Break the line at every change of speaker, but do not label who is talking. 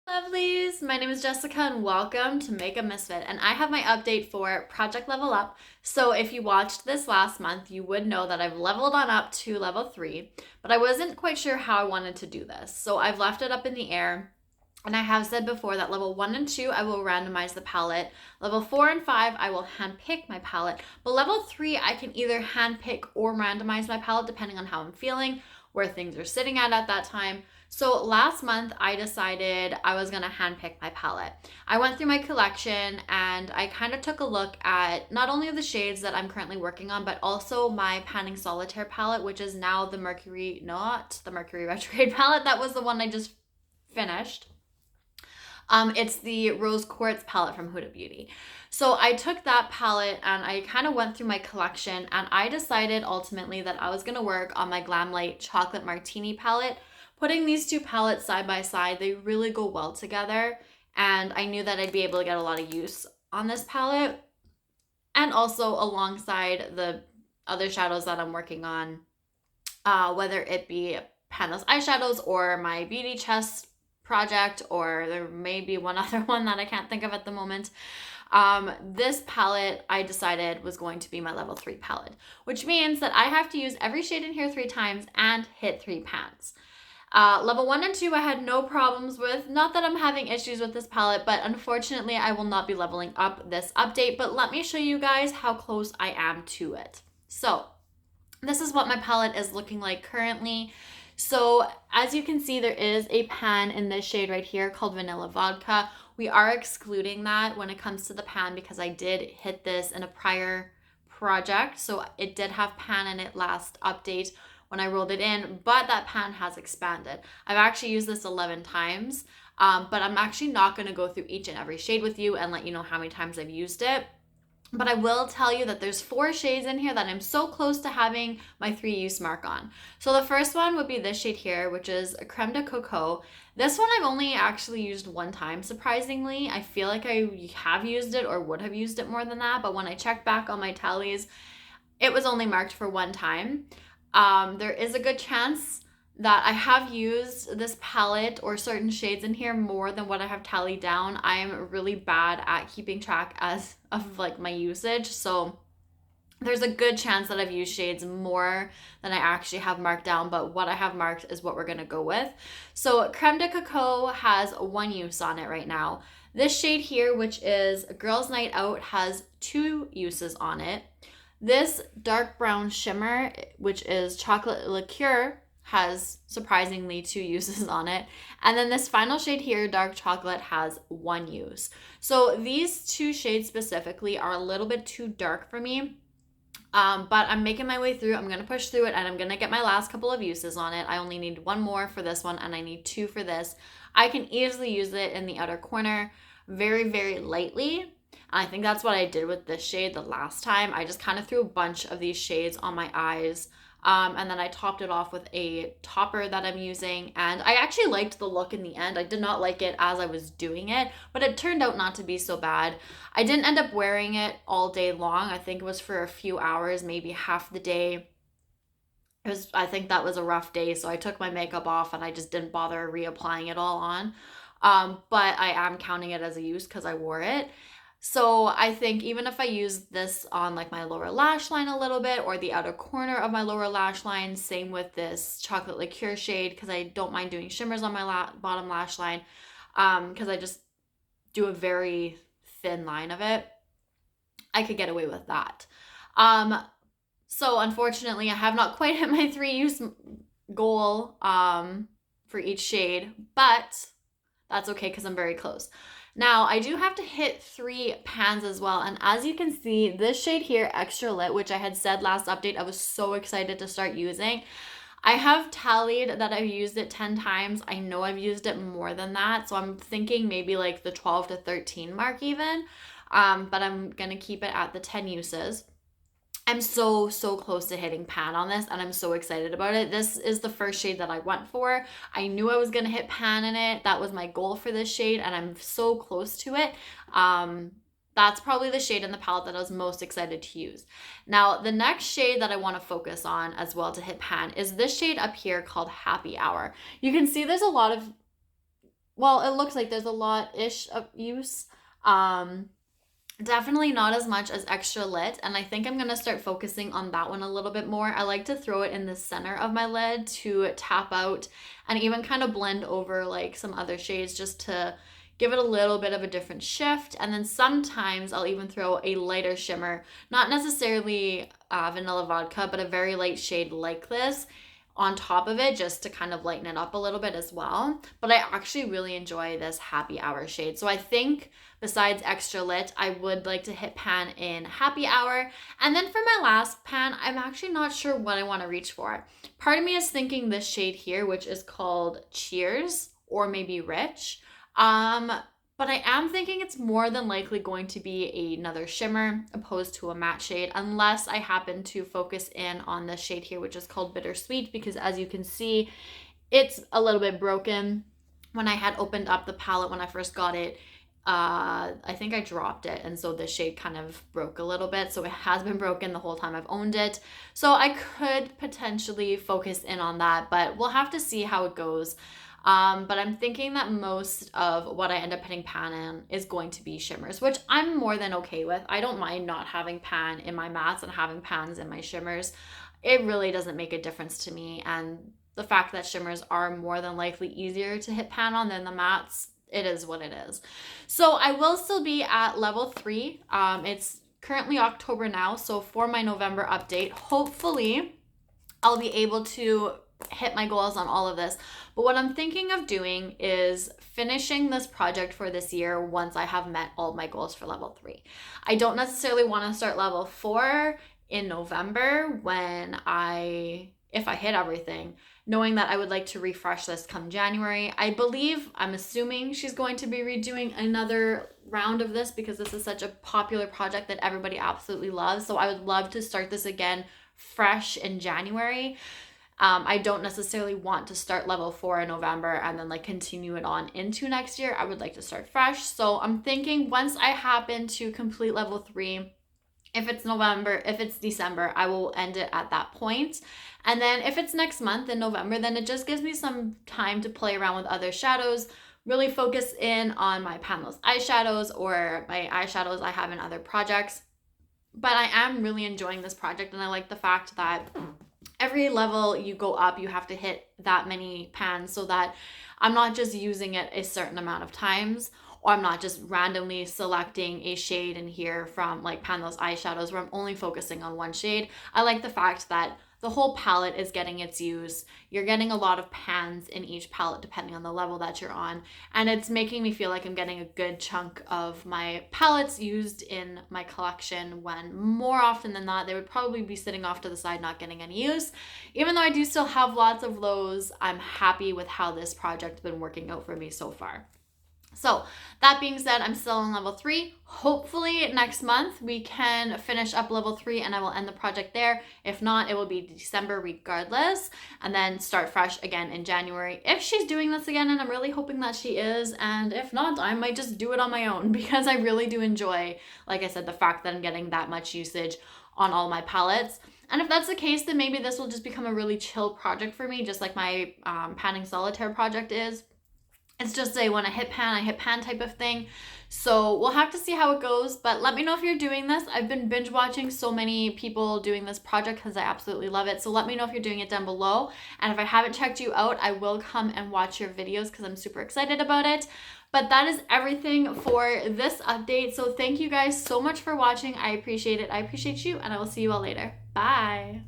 Lovelies, my name is Jessica and welcome to Makeup.misfit, and I have my update for Project Level Up. So if you watched this last month, you would know that I've leveled on up to level 3, but I wasn't quite sure how I wanted to do this. So I've left it up in the air, and I have said before that level 1 and 2 I will randomize the palette. Level 4 and 5 I will handpick my palette, but level 3 I can either handpick or randomize my palette depending on how I'm feeling, where things are sitting at that time. So last month I decided I was gonna handpick my palette. I went through my collection and I kind of took a look at not only the shades that I'm currently working on, but also my Panning Solitaire palette, which is now the not the Mercury Retrograde palette. That was the one I just finished. It's the Rose Quartz palette from Huda Beauty. So I took that palette and I kind of went through my collection and I decided ultimately that I was going to work on my Glamlite Chocolate Martini palette. Putting these two palettes side by side, they really go well together, and I knew that I'd be able to get a lot of use on this palette and also alongside the other shadows that I'm working on, whether it be Panel's eyeshadows or my Beauty Chest project, or there may be one other one that I can't think of at the moment. This palette I decided was going to be my level 3 palette, which means that I have to use every shade in here 3 times and hit 3 pans. Level 1 and 2 I had no problems with. Not that I'm having issues with this palette, but unfortunately I will not be leveling up this update, but let me show you guys how close I am to it. So this is what my palette is looking like currently. So as you can see, there is a pan in this shade right here called Vanilla Vodka. We are excluding that when it comes to the pan because I did hit this in a prior project. So it did have pan in it last update when I rolled it in, but that pan has expanded. I've actually used this 11 times, but I'm actually not going to go through each and every shade with you and let you know how many times I've used it. But I will tell you that there's 4 shades in here that I'm so close to having my 3 use mark on. So the first one would be this shade here, which is a Creme de Coco. This one I've only actually used 1 time, surprisingly. I feel like I have used it or would have used it more than that, but when I checked back on my tallies, it was only marked for 1 time. There is a good chance that I have used this palette or certain shades in here more than what I have tallied down. I am really bad at keeping track of like my usage, so there's a good chance that I've used shades more than I actually have marked down, but what I have marked is what we're gonna go with. So Creme de Coco has 1 use on it right now. This shade here, which is Girls Night Out, has 2 uses on it. This dark brown shimmer, which is Chocolate Liqueur, has surprisingly 2 uses on it. And then this final shade here, Dark Chocolate, has 1 use. So these 2 shades specifically are a little bit too dark for me. But I'm making my way through. I'm going to push through it and I'm going to get my last couple of uses on it. I only need 1 more for this one and I need 2 for this. I can easily use it in the outer corner very, very lightly. I think that's what I did with this shade the last time. I just kind of threw a bunch of these shades on my eyes. And then I topped it off with a topper that I'm using. And I actually liked the look in the end. I did not like it as I was doing it, but it turned out not to be so bad. I didn't end up wearing it all day long. I think it was for a few hours, maybe half the day. I think that was a rough day. So I took my makeup off and I just didn't bother reapplying it all on. But I am counting it as a use because I wore it. So I think even if I use this on like my lower lash line a little bit or the outer corner of my lower lash line, same with this Chocolate Liqueur shade because I don't mind doing shimmers on my bottom lash line because I just do a very thin line of it, I could get away with that. So unfortunately, I have not quite hit my 3 use goal for each shade, but that's okay because I'm very close. Now, I do have to hit 3 pans as well, and as you can see, this shade here, Extra Lit, which I had said last update, I was so excited to start using. I have tallied that I've used it 10 times. I know I've used it more than that, so I'm thinking maybe like the 12 to 13 mark even, but I'm gonna keep it at the 10 uses. I'm so close to hitting pan on this and I'm so excited about it. This is the first shade that I went for. I knew I was going to hit pan in it. That was my goal for this shade and I'm so close to it. That's probably the shade in the palette that I was most excited to use. Now, the next shade that I want to focus on as well to hit pan is this shade up here called Happy Hour. You can see there's a lot of well, it looks like there's a lot-ish of use. Um, Definitely not as much as extra lit, and I think I'm gonna start focusing on that one a little bit more. I like to throw it in the center of my lid to tap out and even kind of blend over like some other shades just to give it a little bit of a different shift. And then sometimes I'll even throw a lighter shimmer, not necessarily vanilla vodka, but a very light shade like this on top of it just to kind of lighten it up a little bit as well. But I actually really enjoy this happy hour shade. So I think besides extra lit, I would like to hit pan in happy hour. And then for my last pan, I'm actually not sure what I want to reach for. Part of me is thinking this shade here, which is called Cheers or maybe Rich. But I am thinking it's more than likely going to be another shimmer opposed to a matte shade, unless I happen to focus in on this shade here, which is called Bittersweet, because as you can see, it's a little bit broken. When I had opened up the palette when I first got it, I think I dropped it, and so this shade kind of broke a little bit. So it has been broken the whole time I've owned it. So I could potentially focus in on that, but we'll have to see how it goes. But I'm thinking that most of what I end up hitting pan in is going to be shimmers, which I'm more than okay with. I don't mind not having pan in my mattes and having pans in my shimmers. It really doesn't make a difference to me. And the fact that shimmers are more than likely easier to hit pan on than the mattes, it is what it is. So I will still be at level 3. It's currently October now. So for my November update, hopefully I'll be able to hit my goals on all of this. But what I'm thinking of doing is finishing this project for this year once I have met all my goals for level 3. I don't necessarily want to start level 4 in November if I hit everything, knowing that I would like to refresh this come January. I'm assuming she's going to be redoing another round of this because this is such a popular project that everybody absolutely loves. So I would love to start this again fresh in January. I don't necessarily want to start level 4 in November and then like continue it on into next year. I would like to start fresh. So I'm thinking once I happen to complete level 3, if it's November, if it's December, I will end it at that point. And then if it's next month in November, then it just gives me some time to play around with other shadows, really focus in on my panless eyeshadows or my eyeshadows I have in other projects. But I am really enjoying this project, and I like the fact that every level you go up, you have to hit that many pans so that I'm not just using it a certain amount of times, or I'm not just randomly selecting a shade in here from like panless eyeshadows where I'm only focusing on one shade. I like the fact that the whole palette is getting its use. You're getting a lot of pans in each palette depending on the level that you're on. And it's making me feel like I'm getting a good chunk of my palettes used in my collection, when more often than not, they would probably be sitting off to the side not getting any use. Even though I do still have lots of those, I'm happy with how this project's been working out for me so far. So that being said, I'm still on level 3. Hopefully next month we can finish up level 3 and I will end the project there. If not, it will be December regardless, and then start fresh again in January if she's doing this again, and I'm really hoping that she is. And if not, I might just do it on my own because I really do enjoy, like I said, the fact that I'm getting that much usage on all my palettes. And if that's the case, then maybe this will just become a really chill project for me, just like my panning solitaire project is. It's just when I hit pan type of thing. So we'll have to see how it goes, but let me know if you're doing this. I've been binge watching so many people doing this project because I absolutely love it. So let me know if you're doing it down below. And if I haven't checked you out, I will come and watch your videos because I'm super excited about it. But that is everything for this update. So thank you guys so much for watching. I appreciate it. I appreciate you, and I will see you all later. Bye.